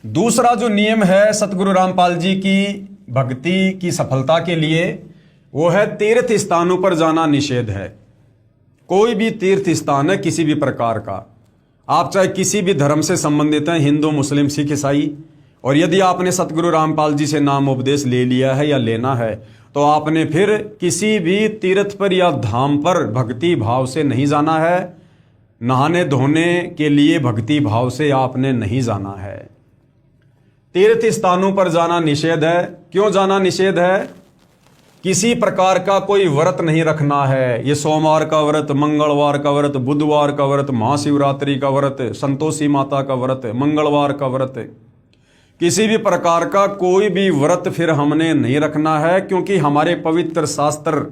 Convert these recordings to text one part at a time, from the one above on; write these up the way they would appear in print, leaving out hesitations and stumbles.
दूसरा जो नियम है सतगुरु रामपाल जी की भक्ति की सफलता के लिए, वो है तीर्थ स्थानों पर जाना निषेध है। कोई भी तीर्थ स्थान है किसी भी प्रकार का, आप चाहे किसी भी धर्म से संबंधित हैं, हिंदू मुस्लिम सिख ईसाई, और यदि आपने सतगुरु रामपाल जी से नाम उपदेश ले लिया है या लेना है तो आपने फिर किसी भी तीर्थ पर या धाम पर भक्ति भाव से नहीं जाना है। नहाने धोने के लिए भक्ति भाव से आपने नहीं जाना है। तीर्थ स्थानों पर जाना निषेध है। क्यों जाना निषेध है? किसी प्रकार का कोई व्रत नहीं रखना है। ये सोमवार का व्रत, मंगलवार का व्रत, बुधवार का व्रत, महाशिवरात्रि का व्रत, संतोषी माता का व्रत, मंगलवार का व्रत, किसी भी प्रकार का कोई भी व्रत फिर हमने नहीं रखना है, क्योंकि हमारे पवित्र शास्त्र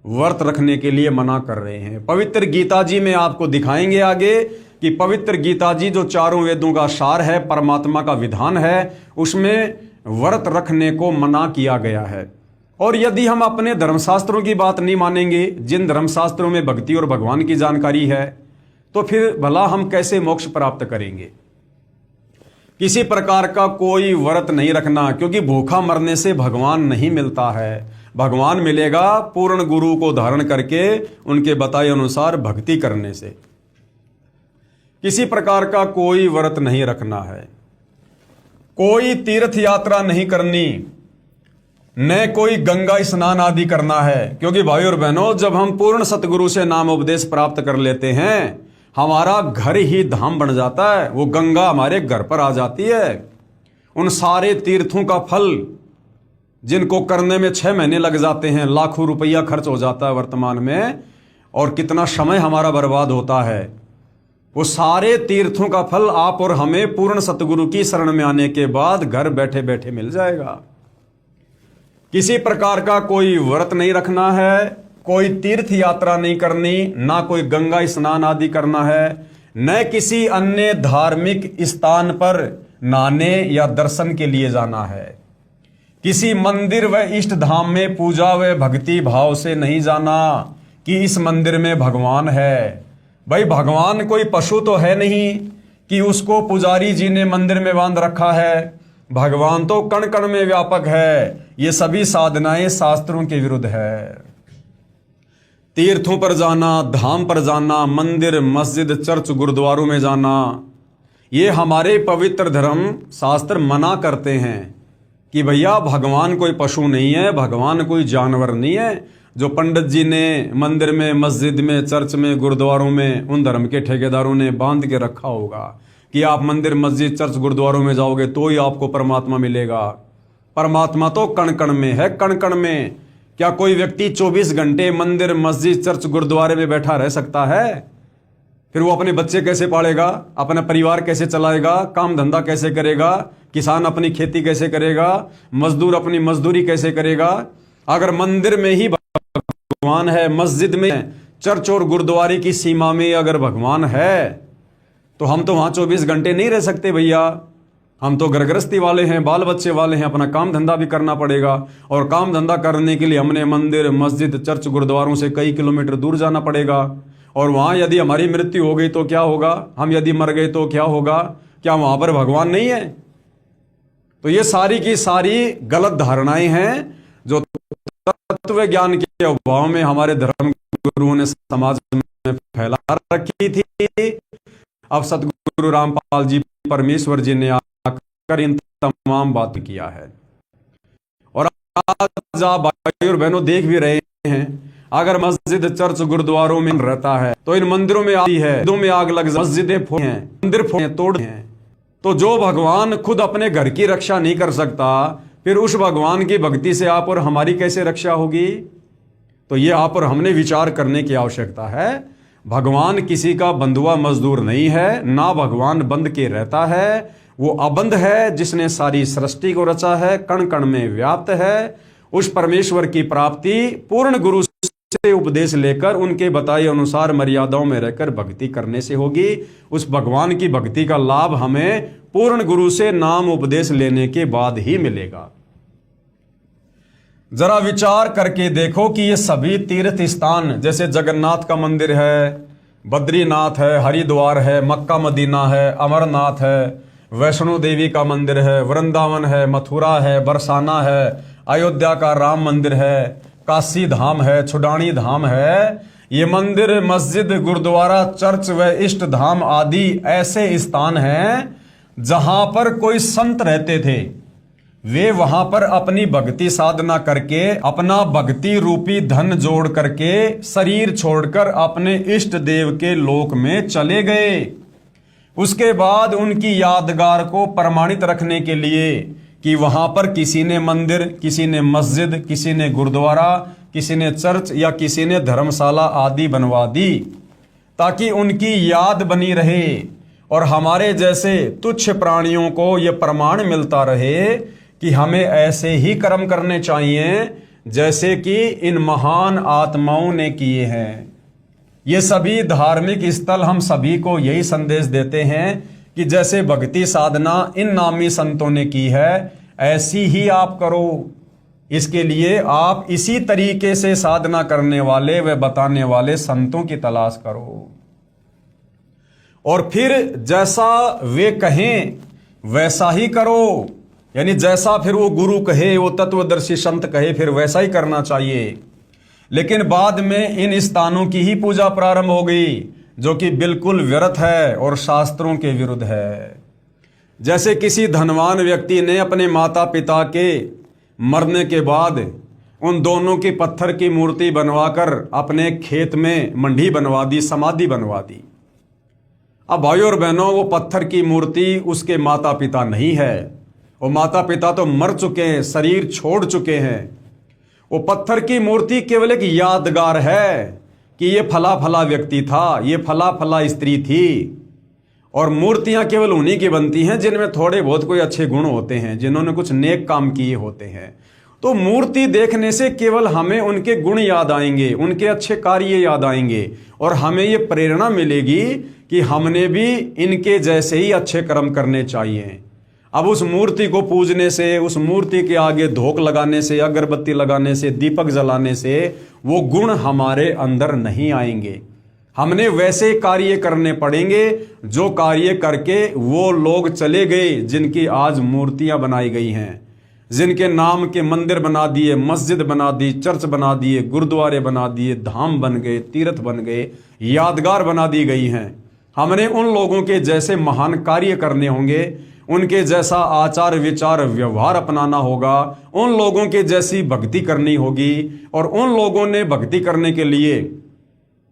व्रत रखने के लिए मना कर रहे हैं। पवित्र गीता जी में आपको दिखाएंगे आगे कि पवित्र गीता जी जो चारों वेदों का सार है, परमात्मा का विधान है, उसमें व्रत रखने को मना किया गया है। और यदि हम अपने धर्मशास्त्रों की बात नहीं मानेंगे, जिन धर्मशास्त्रों में भक्ति और भगवान की जानकारी है, तो फिर भला हम कैसे मोक्ष प्राप्त करेंगे? किसी प्रकार का कोई व्रत नहीं रखना, क्योंकि भूखा मरने से भगवान नहीं मिलता है। भगवान मिलेगा पूर्ण गुरु को धारण करके उनके बताए अनुसार भक्ति करने से। किसी प्रकार का कोई व्रत नहीं रखना है, कोई तीर्थ यात्रा नहीं करनी, न कोई गंगा स्नान आदि करना है। क्योंकि भाई और बहनों, जब हम पूर्ण सतगुरु से नाम उपदेश प्राप्त कर लेते हैं, हमारा घर ही धाम बन जाता है। वो गंगा हमारे घर पर आ जाती है। उन सारे तीर्थों का फल जिनको करने में 6 महीने लग जाते हैं, लाखों रुपया खर्च हो जाता है वर्तमान में, और कितना समय हमारा बर्बाद होता है, वो सारे तीर्थों का फल आप और हमें पूर्ण सतगुरु की शरण में आने के बाद घर बैठे बैठे मिल जाएगा। किसी प्रकार का कोई व्रत नहीं रखना है, कोई तीर्थ यात्रा नहीं करनी, ना कोई गंगा स्नान आदि करना है, न किसी अन्य धार्मिक स्थान पर नहाने या दर्शन के लिए जाना है। किसी मंदिर व इष्ट धाम में पूजा व भक्ति भाव से नहीं जाना कि इस मंदिर में भगवान है। भाई, भगवान कोई पशु तो है नहीं कि उसको पुजारी जी ने मंदिर में बांध रखा है। भगवान तो कण कण में व्यापक है। ये सभी साधनाएं शास्त्रों के विरुद्ध है। तीर्थों पर जाना, धाम पर जाना, मंदिर मस्जिद चर्च गुरुद्वारों में जाना, ये हमारे पवित्र धर्म शास्त्र मना करते हैं कि भैया भगवान कोई पशु नहीं है, भगवान कोई जानवर नहीं है। जो पंडित जी ने मंदिर में, मस्जिद में, चर्च में, गुरुद्वारों में उन धर्म के ठेकेदारों ने बांध के रखा होगा कि आप मंदिर मस्जिद चर्च गुरुद्वारों में जाओगे तो ही आपको परमात्मा मिलेगा। परमात्मा तो कण कण में है, कण कण में। क्या कोई व्यक्ति 24 घंटे मंदिर मस्जिद चर्च गुरुद्वारे में बैठा रह सकता है? फिर वो अपने बच्चे कैसे पालेगा, अपना परिवार कैसे चलाएगा, काम धंधा कैसे करेगा, किसान अपनी खेती कैसे करेगा, मजदूर अपनी मजदूरी कैसे करेगा? अगर मंदिर में ही भगवान है, मस्जिद में, चर्च और गुरुद्वारे की सीमा में अगर भगवान है, तो हम तो वहां 24 घंटे नहीं रह सकते भैया। हम तो घर गृहस्थी वाले हैं, बाल बच्चे वाले हैं, अपना काम धंधा भी करना पड़ेगा। और काम धंधा करने के लिए हमने मंदिर मस्जिद चर्च गुरुद्वारों से कई किलोमीटर दूर जाना पड़ेगा। और वहां यदि हमारी मृत्यु हो गई तो क्या होगा? हम यदि मर गए तो क्या होगा? क्या वहां पर भगवान नहीं है? तो ये सारी की सारी गलत धारणाएं हैं जो तत्व ज्ञान के अभाव में हमारे धर्म गुरुओं ने समाज में फैला रखी थी। अब सतगुरु रामपाल जी परमेश्वर जी ने आकर इन तमाम बात किया है। और आज आप भाई और बहनों देख भी रहे हैं, अगर मस्जिद चर्च गुरुद्वारों में रहता है तो इन मंदिरों में आती है, में आग लग, मस्जिदें फोड़े हैं, मंदिर फोड़े तोड़े हैं। तो जो भगवान खुद अपने घर की रक्षा नहीं कर सकता, फिर उस भगवान की भक्ति से आप और हमारी कैसे रक्षा होगी? तो ये आप और हमने विचार करने की आवश्यकता है। भगवान किसी का बंधुआ मजदूर नहीं है, ना भगवान बंध के रहता है। वो अबंध है जिसने सारी सृष्टि को रचा है, कण कण में व्याप्त है। उस परमेश्वर की प्राप्ति पूर्ण गुरु से उपदेश लेकर उनके बताए अनुसार मर्यादाओं में रहकर भक्ति करने से होगी। उस भगवान की भक्ति का लाभ हमें पूर्ण गुरु से नाम उपदेश लेने के बाद ही मिलेगा। जरा विचार करके देखो कि ये सभी तीर्थ स्थान, जैसे जगन्नाथ का मंदिर है, बद्रीनाथ है, हरिद्वार है, मक्का मदीना है, अमरनाथ है, वैष्णो देवी का मंदिर है, वृंदावन है, मथुरा है, बरसाना है, अयोध्या का राम मंदिर है, काशी धाम है, छुडानी धाम है। ये मंदिर, मस्जिद, गुरुद्वारा, चर्च व इष्ट धाम आदि ऐसे स्थान हैं जहां पर कोई संत रहते थे। वे वहां पर अपनी भक्ति साधना करके, अपना भक्ति रूपी धन जोड़ करके शरीर छोड़कर अपने इष्ट देव के लोक में चले गए। उसके बाद उनकी यादगार को प्रमाणित रखने के लिए कि वहां पर किसी ने मंदिर, किसी ने मस्जिद, किसी ने गुरुद्वारा, किसी ने चर्च या किसी ने धर्मशाला आदि बनवा दी, ताकि उनकी याद बनी रहे और हमारे जैसे तुच्छ प्राणियों को यह प्रमाण मिलता रहे कि हमें ऐसे ही कर्म करने चाहिए जैसे कि इन महान आत्माओं ने किए हैं। ये सभी धार्मिक स्थल हम सभी को यही संदेश देते हैं कि जैसे भक्ति साधना इन नामी संतों ने की है, ऐसी ही आप करो। इसके लिए आप इसी तरीके से साधना करने वाले व बताने वाले संतों की तलाश करो और फिर जैसा वे कहें वैसा ही करो। यानी जैसा फिर वो गुरु कहे, वो तत्वदर्शी संत कहे, फिर वैसा ही करना चाहिए। लेकिन बाद में इन स्थानों की ही पूजा प्रारंभ हो गई, जो कि बिल्कुल व्यर्थ है और शास्त्रों के विरुद्ध है। जैसे किसी धनवान व्यक्ति ने अपने माता पिता के मरने के बाद उन दोनों की पत्थर की मूर्ति बनवाकर अपने खेत में मंडी बनवा दी, समाधि बनवा दी। अब भाइयों और बहनों, वो पत्थर की मूर्ति उसके माता पिता नहीं है। वो माता पिता तो मर चुके हैं, शरीर छोड़ चुके हैं। वो पत्थर की मूर्ति केवल एक यादगार है कि ये फला फला व्यक्ति था, ये फला फला स्त्री थी। और मूर्तियां केवल उन्हीं की बनती हैं जिनमें थोड़े बहुत कोई अच्छे गुण होते हैं, जिन्होंने कुछ नेक काम किए होते हैं। तो मूर्ति देखने से केवल हमें उनके गुण याद आएंगे, उनके अच्छे कार्य याद आएंगे और हमें ये प्रेरणा मिलेगी कि हमने भी इनके जैसे ही अच्छे कर्म करने चाहिए। अब उस मूर्ति को पूजने से, उस मूर्ति के आगे धूप लगाने से, अगरबत्ती लगाने से, दीपक जलाने से वो गुण हमारे अंदर नहीं आएंगे। हमने वैसे कार्य करने पड़ेंगे जो कार्य करके वो लोग चले गए जिनकी आज मूर्तियां बनाई गई हैं, जिनके नाम के मंदिर बना दिए, मस्जिद बना दी, चर्च बना दिए, गुरुद्वारे बना दिए, धाम बन गए, तीर्थ बन गए, यादगार बना दी गई हैं। हमने उन लोगों के जैसे महान कार्य करने होंगे, उनके जैसा आचार विचार व्यवहार अपनाना होगा, उन लोगों के जैसी भक्ति करनी होगी और उन लोगों ने भक्ति करने के लिए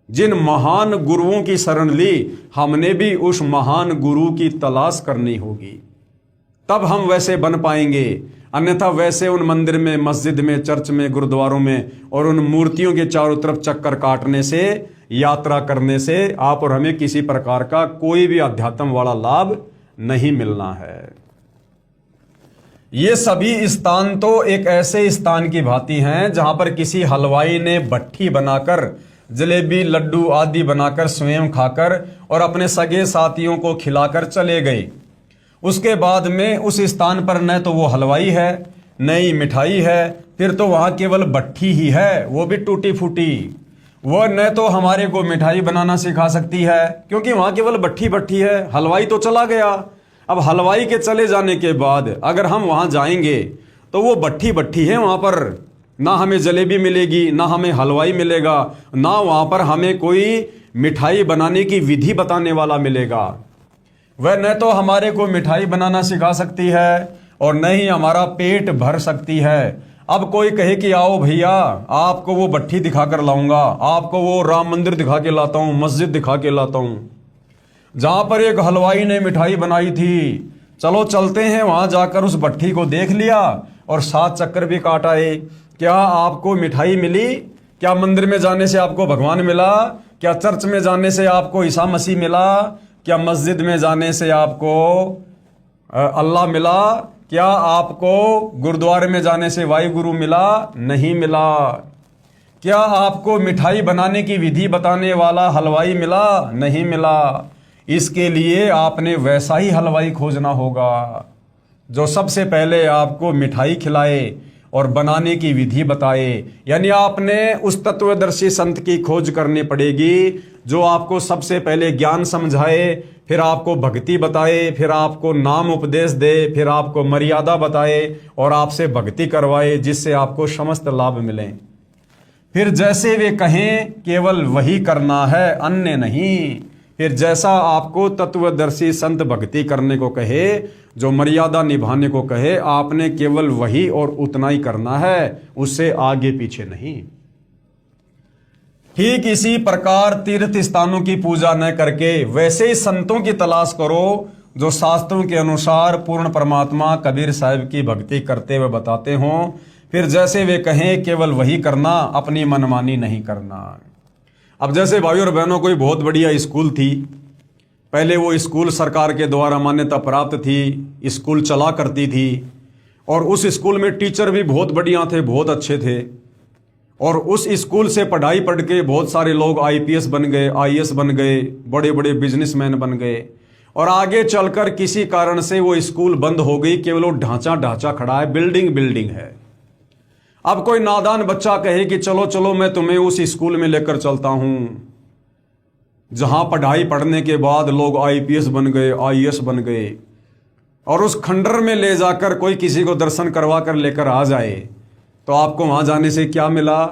जिन महान गुरुओं की शरण ली, हमने भी उस महान गुरु की तलाश करनी होगी। तब हम वैसे बन पाएंगे। अन्यथा वैसे उन मंदिर में, मस्जिद में, चर्च में, गुरुद्वारों में और उन मूर्तियों के चारों तरफ चक्कर काटने से, यात्रा करने से आप और हमें किसी प्रकार का कोई भी अध्यात्म वाला लाभ नहीं मिलना है। ये सभी स्थान तो एक ऐसे स्थान की भांति हैं जहां पर किसी हलवाई ने भट्ठी बनाकर जलेबी, लड्डू आदि बनाकर स्वयं खाकर और अपने सगे साथियों को खिलाकर चले गए। उसके बाद में उस स्थान पर न तो वो हलवाई है, न ही मिठाई है, फिर तो वहां केवल भट्ठी ही है, वो भी टूटी फूटी। वो न तो हमारे को मिठाई बनाना सिखा सकती है क्योंकि वहां केवल भट्ठी भट्ठी है, हलवाई तो चला गया। अब हलवाई के चले जाने के बाद अगर हम वहां जाएंगे तो वो भट्ठी भट्ठी है, वहां पर ना हमें जलेबी मिलेगी, ना हमें हलवाई मिलेगा, ना वहां पर हमें कोई मिठाई बनाने की विधि बताने वाला मिलेगा। वह न तो हमारे को मिठाई बनाना सिखा सकती है और न ही हमारा पेट भर सकती है। अब कोई कहे कि आओ भैया, आपको वो भट्ठी दिखा कर लाऊंगा, आपको वो राम मंदिर दिखा के लाता हूं, मस्जिद दिखा के लाता हूं जहां पर एक हलवाई ने मिठाई बनाई थी। चलो चलते हैं, वहां जाकर उस भट्ठी को देख लिया और 7 चक्कर भी काट आए। क्या आपको मिठाई मिली? क्या मंदिर में जाने से आपको भगवान मिला? क्या चर्च में जाने से आपको ईसा मसीह मिला? क्या मस्जिद में जाने से आपको अल्लाह मिला? क्या आपको गुरुद्वारे में जाने से वाहिगुरु मिला? नहीं मिला। क्या आपको मिठाई बनाने की विधि बताने वाला हलवाई मिला? नहीं मिला। इसके लिए आपने वैसा ही हलवाई खोजना होगा जो सबसे पहले आपको मिठाई खिलाए और बनाने की विधि बताए। यानी आपने उस तत्वदर्शी संत की खोज करनी पड़ेगी जो आपको सबसे पहले ज्ञान समझाए, फिर आपको भक्ति बताए, फिर आपको नाम उपदेश दे, फिर आपको मर्यादा बताए और आपसे भक्ति करवाए, जिससे आपको समस्त लाभ मिले। फिर जैसे वे कहें केवल वही करना है, अन्य नहीं। फिर जैसा आपको तत्वदर्शी संत भक्ति करने को कहे, जो मर्यादा निभाने को कहे, आपने केवल वही और उतना ही करना है, उससे आगे पीछे नहीं। ठीक इसी प्रकार तीर्थ स्थानों की पूजा न करके वैसे ही संतों की तलाश करो जो शास्त्रों के अनुसार पूर्ण परमात्मा कबीर साहिब की भक्ति करते हुए बताते हों। फिर जैसे वे कहें केवल वही करना, अपनी मनमानी नहीं करना। अब जैसे भाइयों और बहनों, कोई बहुत बढ़िया स्कूल थी, पहले वो स्कूल सरकार के द्वारा मान्यता प्राप्त थी, स्कूल चला करती थी, और उस स्कूल में टीचर भी बहुत बढ़िया थे, बहुत अच्छे थे, और उस स्कूल से पढ़ाई पढ़ के बहुत सारे लोग आईपीएस बन गए, आईएएस बन गए, बड़े बड़े बिजनेसमैन बन गए। और आगे चलकर किसी कारण से वो स्कूल बंद हो गई, केवल वो ढांचा खड़ा है, बिल्डिंग है। अब कोई नादान बच्चा कहे कि चलो चलो मैं तुम्हें उस स्कूल में लेकर चलता हूं जहां पढ़ाई पढ़ने के बाद लोग आईपीएस बन गए, आईएएस बन गए, और उस खंडर में ले जाकर कोई किसी को दर्शन करवा कर लेकर आ जाए, तो आपको वहां जाने से क्या मिला?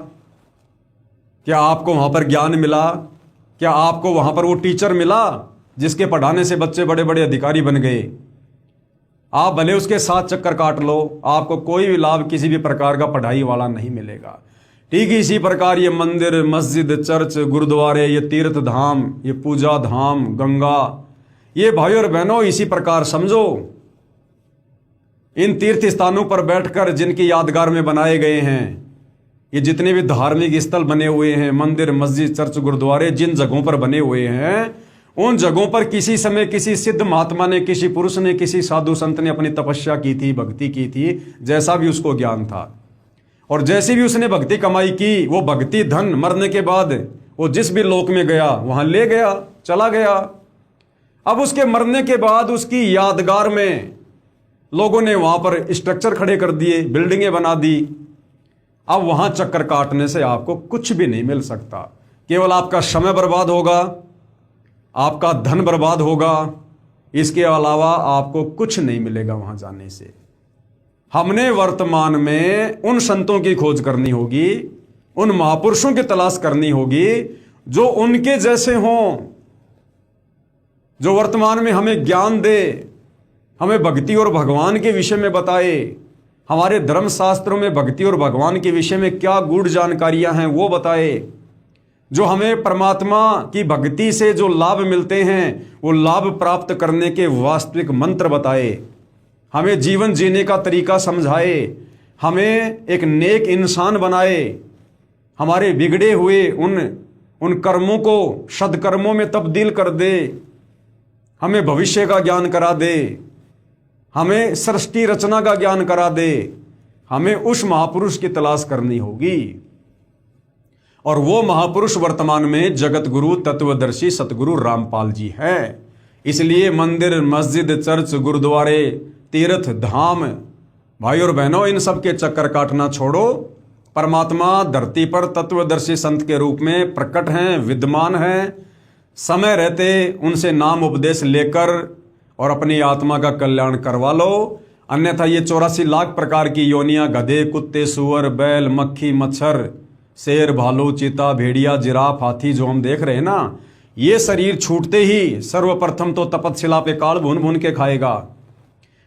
क्या आपको वहां पर ज्ञान मिला? क्या आपको वहां पर वो टीचर मिला जिसके पढ़ाने से बच्चे बड़े बड़े अधिकारी बन गए? आप भले उसके साथ चक्कर काट लो, आपको कोई भी लाभ किसी भी प्रकार का पढ़ाई वाला नहीं मिलेगा। ठीक इसी प्रकार ये मंदिर, मस्जिद, चर्च, गुरुद्वारे, ये तीर्थ धाम, ये पूजा धाम, गंगा, ये भाइयों और बहनों इसी प्रकार समझो। इन तीर्थ स्थानों पर बैठकर जिनकी यादगार में बनाए गए हैं, ये जितने भी धार्मिक स्थल बने हुए हैं, मंदिर, मस्जिद, चर्च, गुरुद्वारे, जिन जगहों पर बने हुए हैं, उन जगहों पर किसी समय किसी सिद्ध महात्मा ने, किसी पुरुष ने, किसी साधु संत ने अपनी तपस्या की थी, भक्ति की थी, जैसा भी उसको ज्ञान था, और जैसी भी उसने भक्ति कमाई की, वो भक्ति धन मरने के बाद वो जिस भी लोक में गया वहां ले गया, चला गया। अब उसके मरने के बाद उसकी यादगार में लोगों ने वहां पर स्ट्रक्चर खड़े कर दिए, बिल्डिंगें बना दी। अब वहां चक्कर काटने से आपको कुछ भी नहीं मिल सकता, केवल आपका समय बर्बाद होगा, आपका धन बर्बाद होगा, इसके अलावा आपको कुछ नहीं मिलेगा वहां जाने से। हमने वर्तमान में उन संतों की खोज करनी होगी, उन महापुरुषों की तलाश करनी होगी जो उनके जैसे हों, जो वर्तमान में हमें ज्ञान दे, हमें भक्ति और भगवान के विषय में बताए, हमारे धर्म शास्त्रों में भक्ति और भगवान के विषय में क्या गूढ़ जानकारियां हैं वो बताए, जो हमें परमात्मा की भक्ति से जो लाभ मिलते हैं वो लाभ प्राप्त करने के वास्तविक मंत्र बताए, हमें जीवन जीने का तरीका समझाए, हमें एक नेक इंसान बनाए, हमारे बिगड़े हुए उन कर्मों को सद्कर्मों में तब्दील कर दे, हमें भविष्य का ज्ञान करा दे, हमें सृष्टि रचना का ज्ञान करा दे। हमें उस महापुरुष की तलाश करनी होगी, और वो महापुरुष वर्तमान में जगत गुरु तत्वदर्शी सतगुरु रामपाल जी हैं। इसलिए मंदिर, मस्जिद, चर्च, गुरुद्वारे, तीर्थ धाम, भाई और बहनों, इन सब के चक्कर काटना छोड़ो। परमात्मा धरती पर तत्वदर्शी संत के रूप में प्रकट हैं, विद्यमान हैं। समय रहते उनसे नाम उपदेश लेकर और अपनी आत्मा का कल्याण करवा लो, अन्यथा ये 84 लाख प्रकार की योनियां, गधे, कुत्ते, सुअर, बैल, मक्खी, मच्छर, शेर, भालू, चीता, भेड़िया, जिराफ, हाथी जो हम देख रहे हैं ना, ये शरीर छूटते ही सर्वप्रथम तो तपतशिला पे काल भून भून के खाएगा,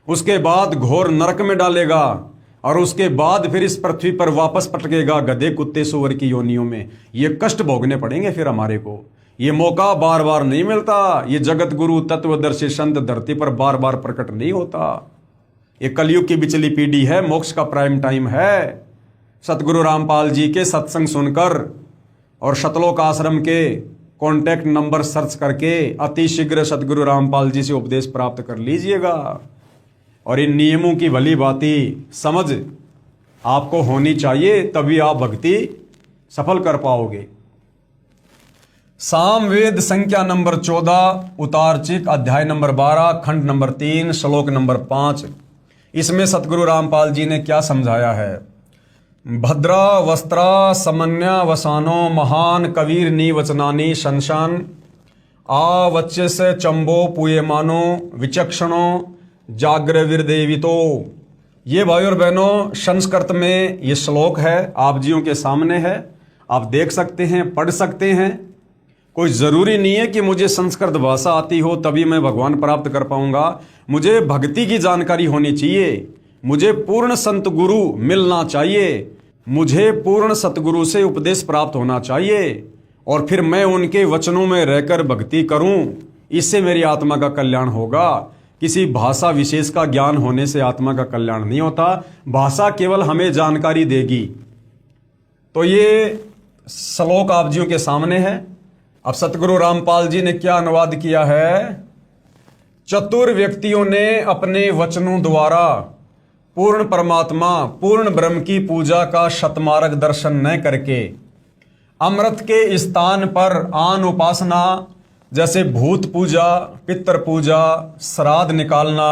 उसके बाद घोर नरक में डालेगा, और उसके बाद फिर इस पृथ्वी पर वापस पटकेगा गधे, कुत्ते, सुअर की योनियों में। ये कष्ट भोगने पड़ेंगे फिर हमारे को, ये मौका बार बार नहीं मिलता। ये जगत गुरु तत्वदर्शी संत धरती पर बार बार प्रकट नहीं होता। ये कलयुग की बिचली पीढ़ी है, मोक्ष का प्राइम टाइम है। सतगुरु रामपाल जी के सत्संग सुनकर और शतलोक आश्रम के कॉन्टैक्ट नंबर सर्च करके अति शीघ्र सतगुरु रामपाल जी से उपदेश प्राप्त कर लीजिएगा, और इन नियमों की भली भांति समझ आपको होनी चाहिए, तभी आप भक्ति सफल कर पाओगे। सामवेद संख्या नंबर 14, उतारचिक, अध्याय नंबर 12, खंड नंबर 3, श्लोक नंबर 5। इसमें सतगुरु रामपाल जी ने क्या समझाया है? भद्रा वस्त्रा समन्या वसानो महान कबीर नीवचनानी शंशान आवच्यस चंबो पूयमानो विचक्षणो जाग्रवीरदेवितो। ये भाई और बहनों, संस्कृत में ये श्लोक है, आप जियों के सामने है, आप देख सकते हैं, पढ़ सकते हैं। कोई ज़रूरी नहीं है कि मुझे संस्कृत भाषा आती हो तभी मैं भगवान प्राप्त कर पाऊंगा। मुझे भक्ति की जानकारी होनी चाहिए, मुझे पूर्ण संत गुरु मिलना चाहिए, मुझे पूर्ण सतगुरु से उपदेश प्राप्त होना चाहिए और फिर मैं उनके वचनों में रहकर भक्ति करूं। इससे मेरी आत्मा का कल्याण होगा। किसी भाषा विशेष का ज्ञान होने से आत्मा का कल्याण नहीं होता। भाषा केवल हमें जानकारी देगी। तो ये श्लोक आप जियों के सामने है। अब सतगुरु रामपाल जी ने क्या अनुवाद किया है? चतुर व्यक्तियों ने अपने वचनों द्वारा पूर्ण परमात्मा, पूर्ण ब्रह्म की पूजा का शतमार्ग दर्शन न करके अमृत के स्थान पर आन उपासना जैसे भूत पूजा, पितर पूजा, श्राद्ध निकालना,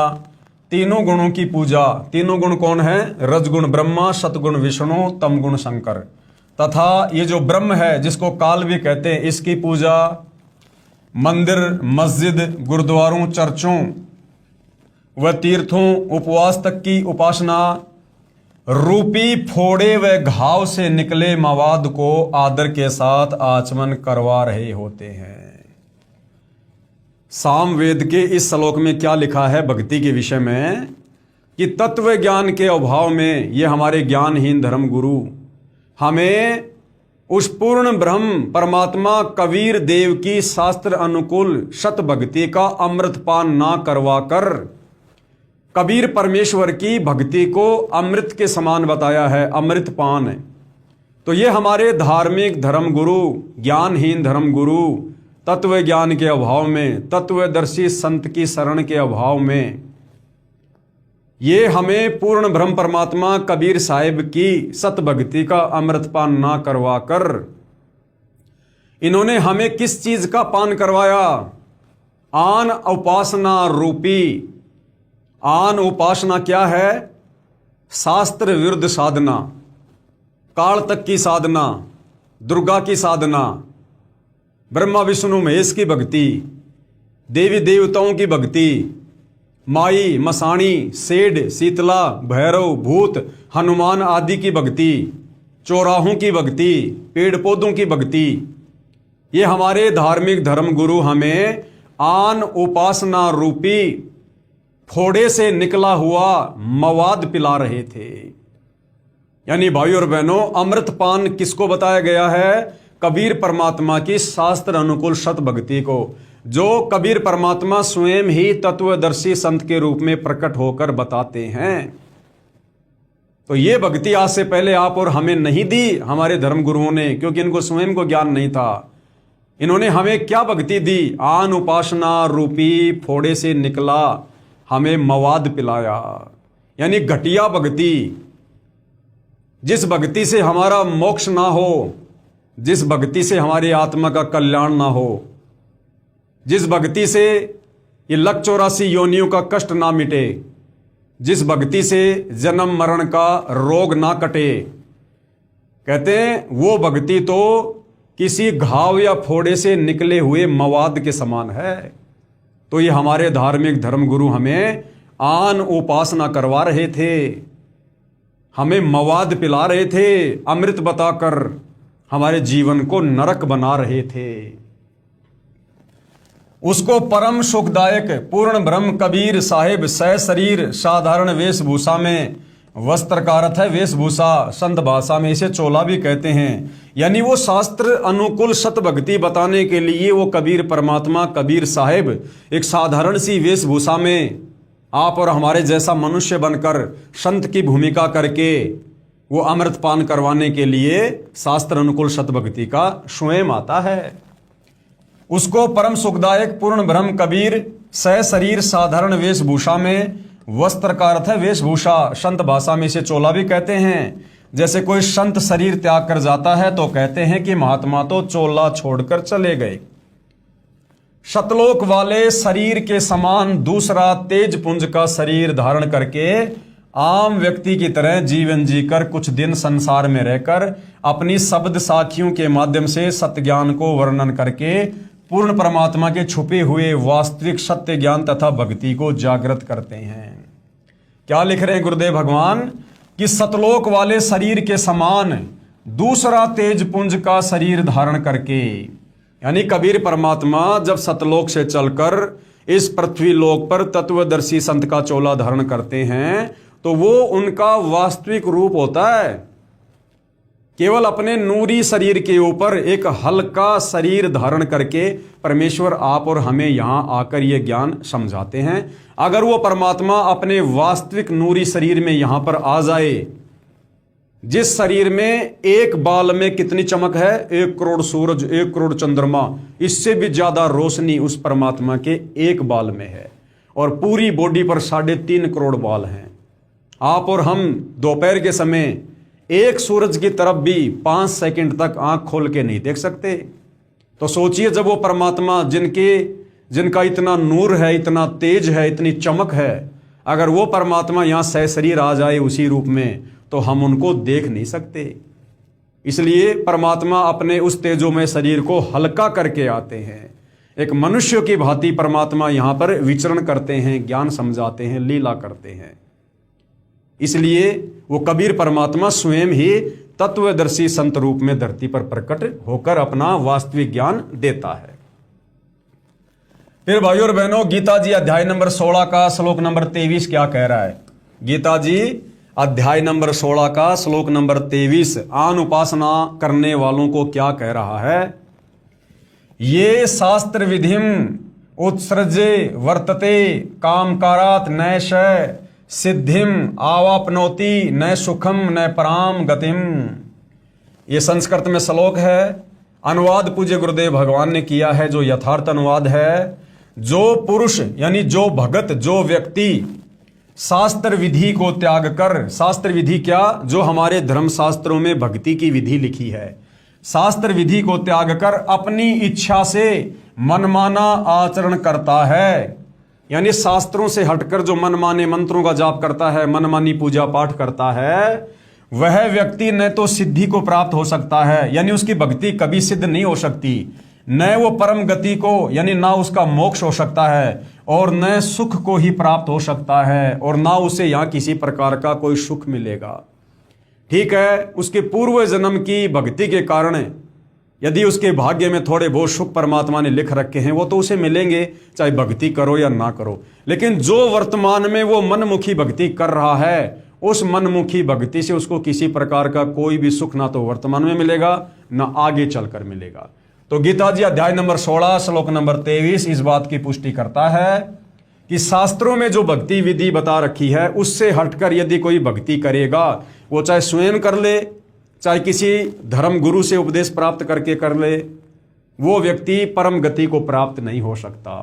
तीनों गुणों की पूजा। तीनों गुण कौन है? रजगुण ब्रह्मा, सतगुण विष्णु, तमगुण शंकर। तथा ये जो ब्रह्म है जिसको काल भी कहते हैं, इसकी पूजा मंदिर, मस्जिद, गुरुद्वारों, चर्चों व तीर्थों, उपवास तक की उपासना, रूपी फोड़े व घाव से निकले मवाद को आदर के साथ आचमन करवा रहे होते हैं। सामवेद के इस श्लोक में क्या लिखा है भक्ति के विषय में कि तत्व ज्ञान के अभाव में ये हमारे ज्ञानहीन धर्म गुरु हमें उस पूर्ण ब्रह्म परमात्मा कबीर देव की शास्त्र अनुकूल शत भक्ति का अमृत पान ना करवाकर कबीर परमेश्वर की भक्ति को अमृत के समान बताया है, अमृत पान है। तो ये हमारे धार्मिक धर्म गुरु, ज्ञानहीन धर्म गुरु तत्व ज्ञान के अभाव में, तत्वदर्शी संत की शरण के अभाव में ये हमें पूर्ण ब्रह्म परमात्मा कबीर साहिब की सत भक्ति का अमृत पान ना करवाकर इन्होंने हमें किस चीज का पान करवाया? आन उपासना रूपी। आन उपासना क्या है? शास्त्र विरुद्ध साधना, काल तक की साधना, दुर्गा की साधना, ब्रह्मा विष्णु महेश की भक्ति, देवी देवताओं की भक्ति, माई, मसाणी, सेठ, शीतला, भैरव, भूत, हनुमान आदि की भक्ति, चौराहों की भक्ति, पेड़ पौधों की भक्ति। ये हमारे धार्मिक धर्म गुरु हमें आन उपासना रूपी फोड़े से निकला हुआ मवाद पिला रहे थे। यानी भाई और बहनों, अमृत पान किसको बताया गया है? कबीर परमात्मा की शास्त्र अनुकूल सत भक्ति को, जो कबीर परमात्मा स्वयं ही तत्वदर्शी संत के रूप में प्रकट होकर बताते हैं। तो ये भक्ति आज से पहले आप और हमें नहीं दी हमारे धर्म गुरुओं ने, क्योंकि इनको स्वयं को ज्ञान नहीं था। इन्होंने हमें क्या भक्ति दी? आन उपासना रूपी फोड़े से निकला हमें मवाद पिलाया। यानी घटिया भक्ति, जिस भक्ति से हमारा मोक्ष ना हो, जिस भक्ति से हमारी आत्मा का कल्याण ना हो, जिस भक्ति से ये 184 योनियों का कष्ट ना मिटे, जिस भक्ति से जन्म मरण का रोग ना कटे, कहते हैं वो भक्ति तो किसी घाव या फोड़े से निकले हुए मवाद के समान है। तो ये हमारे धार्मिक धर्म गुरु हमें आन उपासना करवा रहे थे, हमें मवाद पिला रहे थे, अमृत बताकर हमारे जीवन को नरक बना रहे थे। उसको परम सुखदायक पूर्ण ब्रह्म कबीर साहिब सशरीर साधारण वेशभूषा में, वस्त्र का अर्थ है वेशभूषा, संत भाषा में इसे चोला भी कहते हैं। यानी वो शास्त्र अनुकूल सत भक्ति बताने के लिए वो कबीर परमात्मा कबीर साहिब एक साधारण सी वेशभूषा में आप और हमारे जैसा मनुष्य बनकर संत की भूमिका करके वो अमृत पान करवाने के लिए शास्त्र अनुकूल सत भक्ति का स्वयं आता है। उसको परम सुखदायक पूर्ण ब्रह्म कबीर सशरीर साधारण वेशभूषा में, वस्त्र का अर्थ है वेशभूषा, संत भाषा में इसे चोला भी कहते हैं। जैसे कोई संत शरीर त्याग कर जाता है तो कहते हैं कि महात्मा तो चोला छोड़कर चले गए। शतलोक वाले शरीर के समान दूसरा तेज पुंज का शरीर धारण करके आम व्यक्ति की तरह जीवन जीकर कुछ दिन संसार में रहकर अपनी शब्द साखियों के माध्यम से सत्य ज्ञान को वर्णन करके पूर्ण परमात्मा के छुपे हुए वास्तविक सत्य ज्ञान तथा भक्ति को जागृत करते हैं। क्या लिख रहे हैं गुरुदेव भगवान कि सतलोक वाले शरीर के समान दूसरा तेज पुंज का शरीर धारण करके, यानी कबीर परमात्मा जब सतलोक से चलकर इस पृथ्वी लोक पर तत्वदर्शी संत का चोला धारण करते हैं तो वो उनका वास्तविक रूप होता है। केवल अपने नूरी शरीर के ऊपर एक हल्का शरीर धारण करके परमेश्वर आप और हमें यहां आकर ये ज्ञान समझाते हैं। अगर वो परमात्मा अपने वास्तविक नूरी शरीर में यहां पर आ जाए, जिस शरीर में एक बाल में कितनी चमक है, 1 करोड़ सूरज, 1 करोड़ चंद्रमा, इससे भी ज्यादा रोशनी उस परमात्मा के एक बाल में है और पूरी बॉडी पर 3.5 करोड़ बाल हैं। आप और हम दोपहर के समय एक सूरज की तरफ भी 5 सेकंड तक आंख खोल के नहीं देख सकते। तो सोचिए जब वो परमात्मा जिनका इतना नूर है, इतना तेज है, इतनी चमक है, अगर वो परमात्मा यहां सशरीर आ जाए उसी रूप में तो हम उनको देख नहीं सकते। इसलिए परमात्मा अपने उस तेजोमय शरीर को हल्का करके आते हैं। एक मनुष्य की भांति परमात्मा यहां पर विचरण करते हैं, ज्ञान समझाते हैं, लीला करते हैं। इसलिए वो कबीर परमात्मा स्वयं ही तत्वदर्शी संत रूप में धरती पर प्रकट होकर अपना वास्तविक ज्ञान देता है। फिर भाइयों और बहनों, गीता जी अध्याय नंबर 16 का श्लोक नंबर 23 क्या कह रहा है? गीता जी अध्याय नंबर 16 का श्लोक नंबर 23 आन उपासना करने वालों को क्या कह रहा है? ये शास्त्र विधिम उत्सृजे वर्तते कामकारात नैश सिद्धिम आवापनोति न सुखम न पराम गतिम। ये संस्कृत में श्लोक है। अनुवाद पूज्य गुरुदेव भगवान ने किया है, जो यथार्थ अनुवाद है। जो पुरुष यानी जो भगत, जो व्यक्ति शास्त्र विधि को त्याग कर, शास्त्र विधि क्या? जो हमारे धर्म शास्त्रों में भक्ति की विधि लिखी है, शास्त्र विधि को त्याग कर अपनी इच्छा से मनमाना आचरण करता है, यानी शास्त्रों से हटकर जो मनमाने मंत्रों का जाप करता है, मनमानी पूजा पाठ करता है, वह व्यक्ति न तो सिद्धि को प्राप्त हो सकता है, यानी उसकी भक्ति कभी सिद्ध नहीं हो सकती, न वो परम गति को यानी ना उसका मोक्ष हो सकता है, और न सुख को ही प्राप्त हो सकता है, और ना उसे यहां किसी प्रकार का कोई सुख मिलेगा। ठीक है, उसके पूर्व जन्म की भक्ति के कारण यदि उसके भाग्य में थोड़े बहुत सुख परमात्मा ने लिख रखे हैं, वो तो उसे मिलेंगे, चाहे भक्ति करो या ना करो। लेकिन जो वर्तमान में वो मनमुखी भक्ति कर रहा है, उस मनमुखी भक्ति से उसको किसी प्रकार का कोई भी सुख ना तो वर्तमान में मिलेगा, ना आगे चलकर मिलेगा। तो गीता जी अध्याय नंबर 16 श्लोक नंबर 23 इस बात की पुष्टि करता है कि शास्त्रों में जो भक्ति विधि बता रखी है, उससे हटकर यदि कोई भक्ति करेगा, वो चाहे स्वयं कर ले, चाहे किसी धर्म गुरु से उपदेश प्राप्त करके कर ले, वो व्यक्ति परम गति को प्राप्त नहीं हो सकता।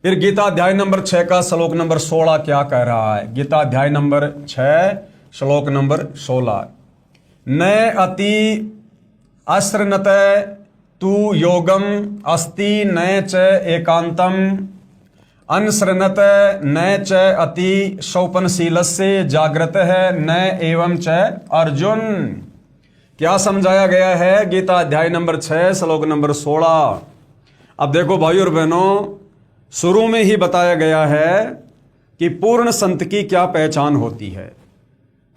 फिर गीता अध्याय नंबर 6 का श्लोक नंबर 16 क्या कह रहा है? गीता अध्याय नंबर 6 श्लोक नंबर 16, न अति अश्रनत तु योगम अस्ति न च एकांतम अनश्रनत न च अति शौपनशीलस्य जागृत है न एवं च अर्जुन। क्या समझाया गया है? गीता अध्याय नंबर 6 श्लोक नंबर 16। अब देखो भाइयों और बहनों, शुरू में ही बताया गया है कि पूर्ण संत की क्या पहचान होती है।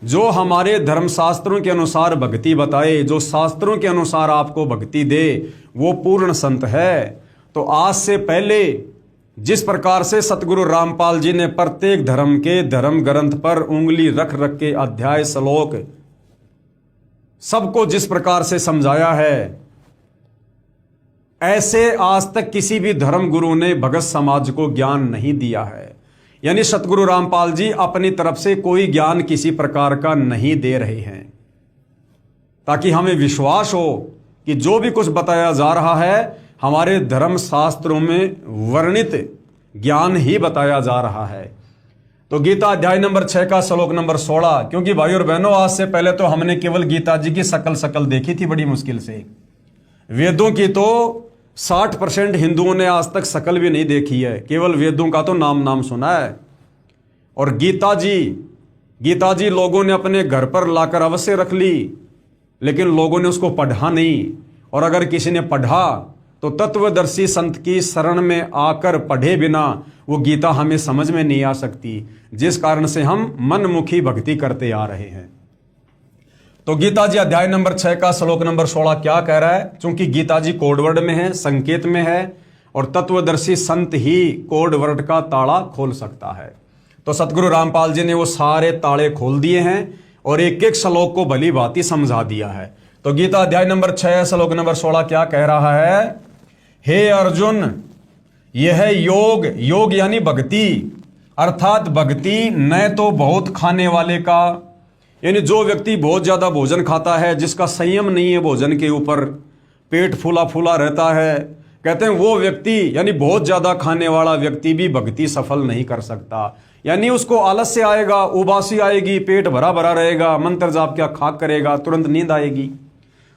जो हमारे धर्मशास्त्रों के अनुसार भक्ति बताए, जो शास्त्रों के अनुसार आपको भक्ति दे, वो पूर्ण संत है। तो आज से पहले जिस प्रकार से सतगुरु रामपाल जी ने प्रत्येक धर्म के धर्म ग्रंथ पर उंगली रख रख के अध्याय श्लोक सबको जिस प्रकार से समझाया है, ऐसे आज तक किसी भी धर्म गुरु ने भगत समाज को ज्ञान नहीं दिया है। यानी सतगुरु रामपाल जी अपनी तरफ से कोई ज्ञान किसी प्रकार का नहीं दे रहे हैं, ताकि हमें विश्वास हो कि जो भी कुछ बताया जा रहा है हमारे धर्म शास्त्रों में वर्णित ज्ञान ही बताया जा रहा है। तो गीता अध्याय नंबर 6 का श्लोक नंबर 16, क्योंकि भाई और बहनों, आज से पहले तो हमने केवल गीता जी की शकल देखी थी बड़ी मुश्किल से। वेदों की तो 60% हिंदुओं ने आज तक शकल भी नहीं देखी है, केवल वेदों का तो नाम सुना है। और गीता जी लोगों ने अपने घर पर लाकर अवश्य रख ली, लेकिन लोगों ने उसको पढ़ा नहीं। और अगर किसी ने पढ़ा तो तत्वदर्शी संत की शरण में आकर पढ़े बिना वो गीता हमें समझ में नहीं आ सकती, जिस कारण से हम मनमुखी भक्ति करते आ रहे हैं। तो गीता जी अध्याय नंबर 6 का श्लोक नंबर 16 क्या कह रहा है? चूंकि गीता जी कोड वर्ड में है, संकेत में है, और तत्वदर्शी संत ही कोड वर्ड का ताला खोल सकता है। तो सतगुरु रामपाल जी ने वो सारे ताले खोल दिए हैं और एक एक श्लोक को भली भांति समझा दिया है। तो गीता अध्याय नंबर 6 श्लोक नंबर 16 क्या कह रहा है? हे अर्जुन, यह योग यानी भक्ति, अर्थात भक्ति न तो बहुत खाने वाले का, यानी जो व्यक्ति बहुत ज्यादा भोजन खाता है, जिसका संयम नहीं है भोजन के ऊपर, पेट फूला फूला रहता है, कहते हैं वो व्यक्ति यानी बहुत ज्यादा खाने वाला व्यक्ति भी भक्ति सफल नहीं कर सकता। यानी उसको आलस्य आएगा, उबासी आएगी, पेट भरा भरा रहेगा, मंत्र जाप क्या खाक करेगा, तुरंत नींद आएगी।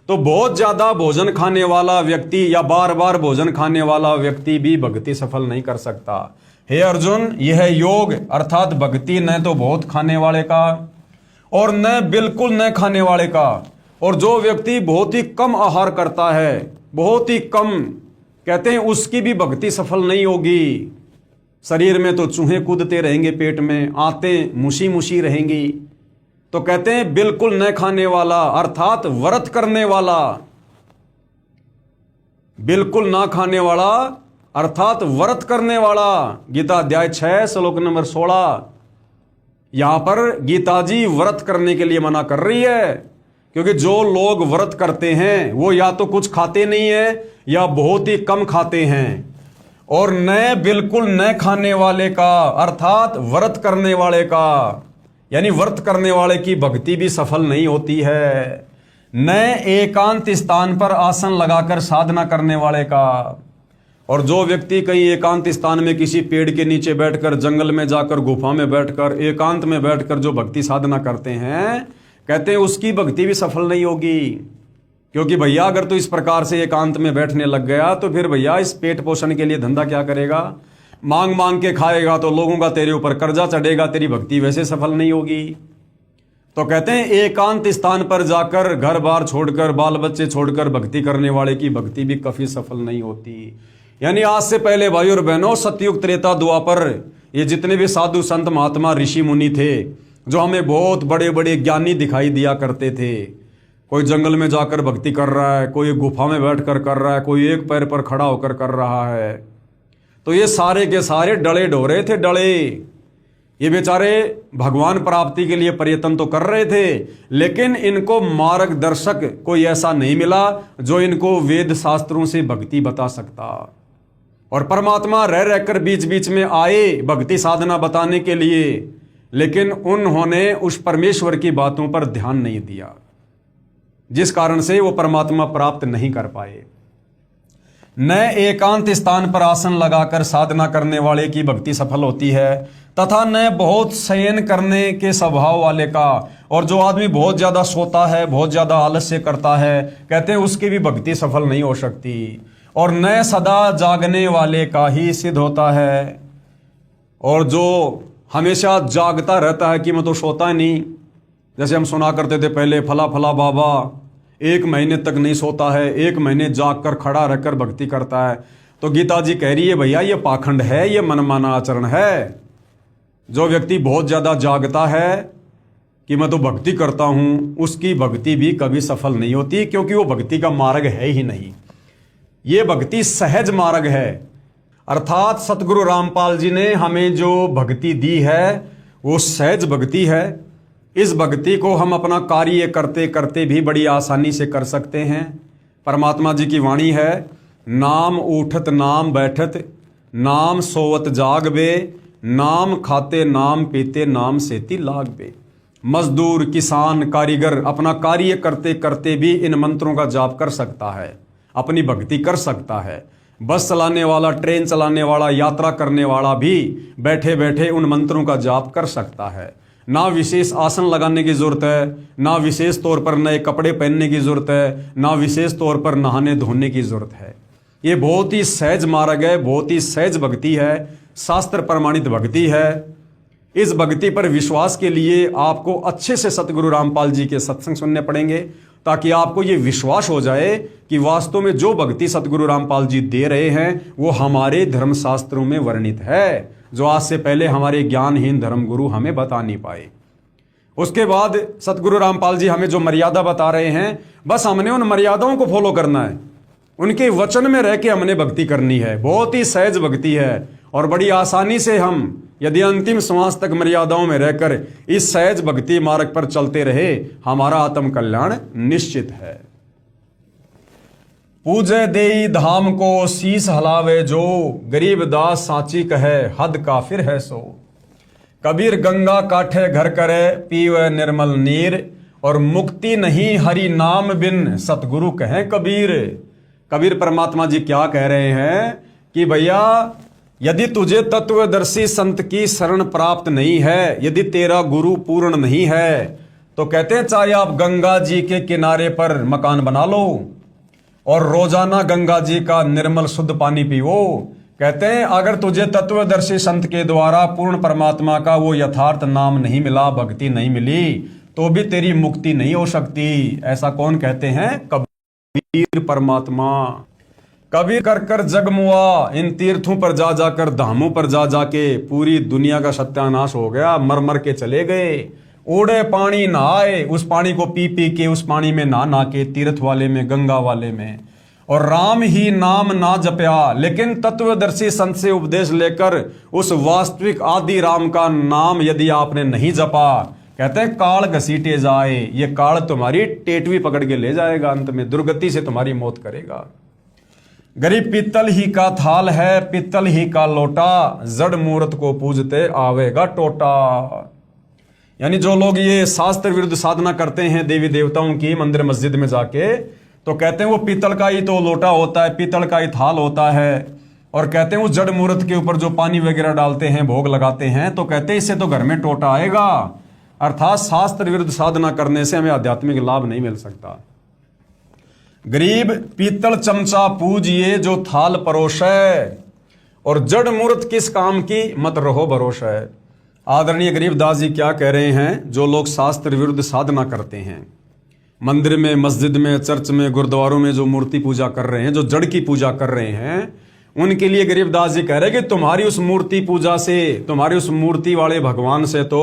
तो बहुत ज्यादा भोजन खाने वाला व्यक्ति या बार बार भोजन खाने वाला व्यक्ति भी भक्ति सफल नहीं कर सकता। हे अर्जुन, यह योग अर्थात भक्ति न तो बहुत खाने वाले का और न बिल्कुल न खाने वाले का। और जो व्यक्ति बहुत ही कम आहार करता है, बहुत ही कम, कहते हैं उसकी भी भक्ति सफल नहीं होगी। शरीर में तो चूहे कूदते रहेंगे, पेट में आते मुशी मुशी रहेंगी। तो कहते हैं बिल्कुल न खाने वाला अर्थात व्रत करने वाला, बिल्कुल ना खाने वाला अर्थात व्रत करने वाला। गीता अध्याय 6 श्लोक नंबर 16। यहां पर गीता जी व्रत करने के लिए मना कर रही है, क्योंकि जो लोग व्रत करते हैं वो या तो कुछ खाते नहीं है या बहुत ही कम खाते हैं। और न बिल्कुल न खाने वाले का अर्थात व्रत करने वाले का, यानी व्रत करने वाले की भक्ति भी सफल नहीं होती है। न एकांत स्थान पर आसन लगाकर साधना करने वाले का। और जो व्यक्ति कहीं एकांत स्थान में किसी पेड़ के नीचे बैठकर, जंगल में जाकर, गुफा में बैठकर, एकांत में बैठकर जो भक्ति साधना करते हैं, कहते हैं उसकी भक्ति भी सफल नहीं होगी। क्योंकि भैया अगर तो इस प्रकार से एकांत में बैठने लग गया तो फिर भैया इस पेट पोषण के लिए धंधा क्या करेगा? मांग मांग के खाएगा तो लोगों का तेरे ऊपर कर्जा चढ़ेगा, तेरी भक्ति वैसे सफल नहीं होगी। तो कहते हैं एकांत स्थान पर जाकर, घर बार छोड़कर, बाल बच्चे छोड़कर भक्ति करने वाले की भक्ति भी कभी सफल नहीं होती। यानी आज से पहले भाई और बहनों, सतयुग त्रेता द्वापर, ये जितने भी साधु संत महात्मा ऋषि मुनि थे, जो हमें बहुत बड़े बड़े ज्ञानी दिखाई दिया करते थे, कोई जंगल में जाकर भक्ति कर रहा है, कोई गुफा में बैठकर कर रहा है, कोई एक पैर पर खड़ा होकर कर रहा है, तो ये सारे के सारे डले ढोरे थे, डले। ये बेचारे भगवान प्राप्ति के लिए प्रयत्न तो कर रहे थे, लेकिन इनको मार्गदर्शक कोई ऐसा नहीं मिला जो इनको वेद शास्त्रों से भक्ति बता सकता। और परमात्मा रह रहकर बीच बीच में आए भक्ति साधना बताने के लिए, लेकिन उन्होंने उस परमेश्वर की बातों पर ध्यान नहीं दिया, जिस कारण से वो परमात्मा प्राप्त नहीं कर पाए। न एकांत स्थान पर आसन लगाकर साधना करने वाले की भक्ति सफल होती है, तथा न बहुत शयन करने के स्वभाव वाले का। और जो आदमी बहुत ज्यादा सोता है, बहुत ज्यादा आलस्य करता है, कहते हैं उसकी भी भक्ति सफल नहीं हो सकती। और न सदा जागने वाले का ही सिद्ध होता है। और जो हमेशा जागता रहता है कि मैं तो सोता ही नहीं, जैसे हम सुना करते थे पहले, फला फला बाबा 1 महीने तक नहीं सोता है, 1 महीने जाग कर खड़ा रहकर भक्ति करता है। तो गीता जी कह रही है भैया ये पाखंड है, ये मनमाना आचरण है। जो व्यक्ति बहुत ज्यादा जागता है कि मैं तो भक्ति करता हूं, उसकी भक्ति भी कभी सफल नहीं होती, क्योंकि वो भक्ति का मार्ग है ही नहीं। ये भक्ति सहज मार्ग है। अर्थात सतगुरु रामपाल जी ने हमें जो भक्ति दी है वो सहज भक्ति है। इस भक्ति को हम अपना कार्य करते करते भी बड़ी आसानी से कर सकते हैं। परमात्मा जी की वाणी है, नाम उठत नाम बैठत, नाम सोवत जाग बे, नाम खाते नाम पीते, नाम सेती लाग बे। मजदूर, किसान, कारीगर अपना कार्य करते करते भी इन मंत्रों का जाप कर सकता है, अपनी भक्ति कर सकता है। बस चलाने वाला, ट्रेन चलाने वाला, यात्रा करने वाला भी बैठे बैठे उन मंत्रों का जाप कर सकता है। ना विशेष आसन लगाने की जरूरत है, ना विशेष तौर पर नए कपड़े पहनने की जरूरत है, ना विशेष तौर पर नहाने धोने की जरूरत है। ये बहुत ही सहज मार्ग है, बहुत ही सहज भक्ति है, शास्त्र प्रमाणित भक्ति है। इस भक्ति पर विश्वास के लिए आपको अच्छे से सतगुरु रामपाल जी के सत्संग सुनने पड़ेंगे, ताकि आपको ये विश्वास हो जाए कि वास्तव में जो भक्ति सतगुरु रामपाल जी दे रहे हैं वो हमारे धर्मशास्त्रों में वर्णित है, जो आज से पहले हमारे ज्ञानहीन धर्मगुरु हमें बता नहीं पाए। उसके बाद सतगुरु रामपाल जी हमें जो मर्यादा बता रहे हैं, बस हमने उन मर्यादाओं को फॉलो करना है, उनके वचन में रह के हमने भक्ति करनी है। बहुत ही सहज भक्ति है और बड़ी आसानी से हम यदि अंतिम श्वास तक मर्यादाओं में रहकर इस सहज भक्ति मार्ग पर चलते रहे, हमारा आत्म कल्याण निश्चित है। पूजे देई धाम को शीस हलावे जो, गरीब दास सांची कहे हद काफिर है सो। कबीर गंगा काठे घर करे पीवे निर्मल नीर, और मुक्ति नहीं हरि नाम बिन सतगुरु कहे कबीर। कबीर परमात्मा जी क्या कह रहे हैं कि भैया यदि तुझे तत्वदर्शी संत की शरण प्राप्त नहीं है, यदि तेरा गुरु पूर्ण नहीं है, तो कहते हैं चाहे आप गंगा जी के किनारे पर मकान बना लो और रोजाना गंगा जी का निर्मल शुद्ध पानी पीओ। कहते हैं अगर तुझे तत्वदर्शी संत के द्वारा पूर्ण परमात्मा का वो यथार्थ नाम नहीं मिला, भक्ति नहीं मिली, तो भी तेरी मुक्ति नहीं हो सकती। ऐसा कौन कहते हैं? कबीर परमात्मा। कबीर कर कर जगमुआ, इन तीर्थों पर जा जाकर धामों पर जा जाके पूरी दुनिया का सत्यानाश हो गया, मर मर के चले गए। ओढ़े पानी नहाए, उस पानी को पी पी के, उस पानी में नहा के, तीर्थ वाले में, गंगा वाले में, और राम ही नाम ना जपया। लेकिन तत्वदर्शी संत से उपदेश लेकर उस वास्तविक आदि राम का नाम यदि आपने नहीं जपा, कहते हैं काल घसीटे जाए, ये काल तुम्हारी टेटवी पकड़ के ले जाएगा, अंत में दुर्गति से तुम्हारी मौत करेगा। गरीब पीतल ही का थाल है, पीतल ही का लोटा, जड़ मूर्त को पूजते आवेगा टोटा। यानी जो लोग ये शास्त्र विरुद्ध साधना करते हैं देवी देवताओं की मंदिर मस्जिद में जाके, तो कहते हैं वो पीतल का ही तो लोटा होता है, पीतल का ही थाल होता है, और कहते हैं उस जड़ मूर्त के ऊपर जो पानी वगैरह डालते हैं, भोग लगाते हैं, तो कहते हैं इससे तो घर में टोटा आएगा। अर्थात शास्त्र विरुद्ध साधना करने से हमें आध्यात्मिक लाभ नहीं मिल सकता। गरीब पीतल चमचा पूजिए जो थाल परोस है, और जड़ मूर्त किस काम की मत रहो भरोसा है। आदरणीय गरीबदास जी क्या कह रहे हैं? जो लोग शास्त्र विरुद्ध साधना करते हैं, मंदिर में, मस्जिद में, चर्च में, गुरुद्वारों में जो मूर्ति पूजा कर रहे हैं, जो जड़ की पूजा कर रहे हैं, उनके लिए गरीबदास जी कह रहे हैं कि तुम्हारी उस मूर्ति पूजा से, तुम्हारी उस मूर्ति वाले भगवान से तो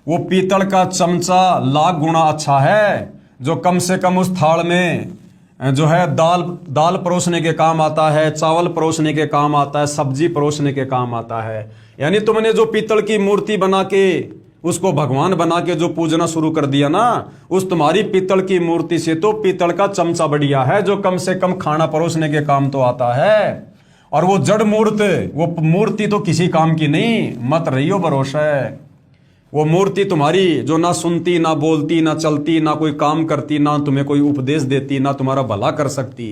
वो पीतल का चमचा लाख गुना अच्छा है, जो कम से कम उस थाल में जो है दाल परोसने के काम आता है, चावल परोसने के काम आता है, सब्जी परोसने के काम आता है। यानी तुमने जो पीतल की मूर्ति बना के, उसको भगवान बना के जो पूजना शुरू कर दिया ना, उस तुम्हारी पीतल की मूर्ति से तो पीतल का चमचा बढ़िया है, जो कम से कम खाना परोसने के काम तो आता है। और वो जड़ मूर्त, वो मूर्ति तो किसी काम की नहीं, मत रहियो भरोसा है। वो मूर्ति तुम्हारी जो ना सुनती, ना बोलती, ना चलती, ना कोई काम करती, ना तुम्हें कोई उपदेश देती, ना तुम्हारा भला कर सकती,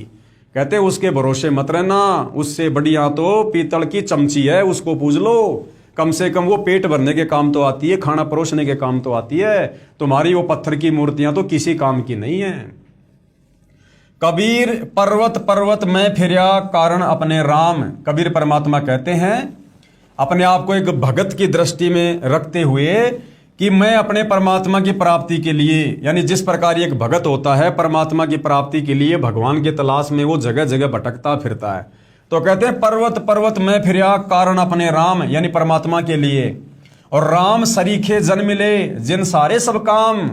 कहते उसके भरोसे मत रहना। उससे बढ़िया तो पीतल की चमची है, उसको पूज लो। कम से कम वो पेट भरने के काम तो आती है, खाना परोसने के काम तो आती है। तुम्हारी वो पत्थर की मूर्तियां तो किसी काम की नहीं है। कबीर पर्वत पर्वत में फिरा कारण अपने राम। कबीर परमात्मा कहते हैं अपने आप को एक भगत की दृष्टि में रखते हुए कि मैं अपने परमात्मा की प्राप्ति के लिए, यानी जिस प्रकार एक भगत होता है परमात्मा की प्राप्ति के लिए भगवान की तलाश में वो जगह जगह भटकता फिरता है, तो कहते हैं पर्वत पर्वत में फिरा कारण अपने राम, यानी परमात्मा के लिए। और राम सरीखे जन मिले जिन सारे सब काम।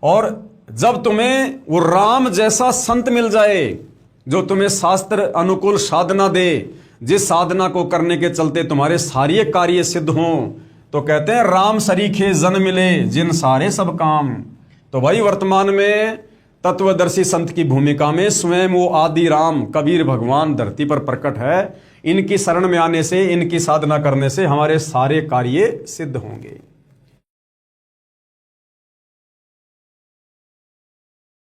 और जब तुम्हें वो राम जैसा संत मिल जाए जो तुम्हें शास्त्र अनुकूल साधना दे, जिस साधना को करने के चलते तुम्हारे सारे कार्य सिद्ध हों, तो कहते हैं राम सरीखे जन मिले जिन सारे सब काम। तो भाई वर्तमान में तत्वदर्शी संत की भूमिका में स्वयं वो आदि राम कबीर भगवान धरती पर प्रकट है। इनकी शरण में आने से, इनकी साधना करने से हमारे सारे कार्य सिद्ध होंगे।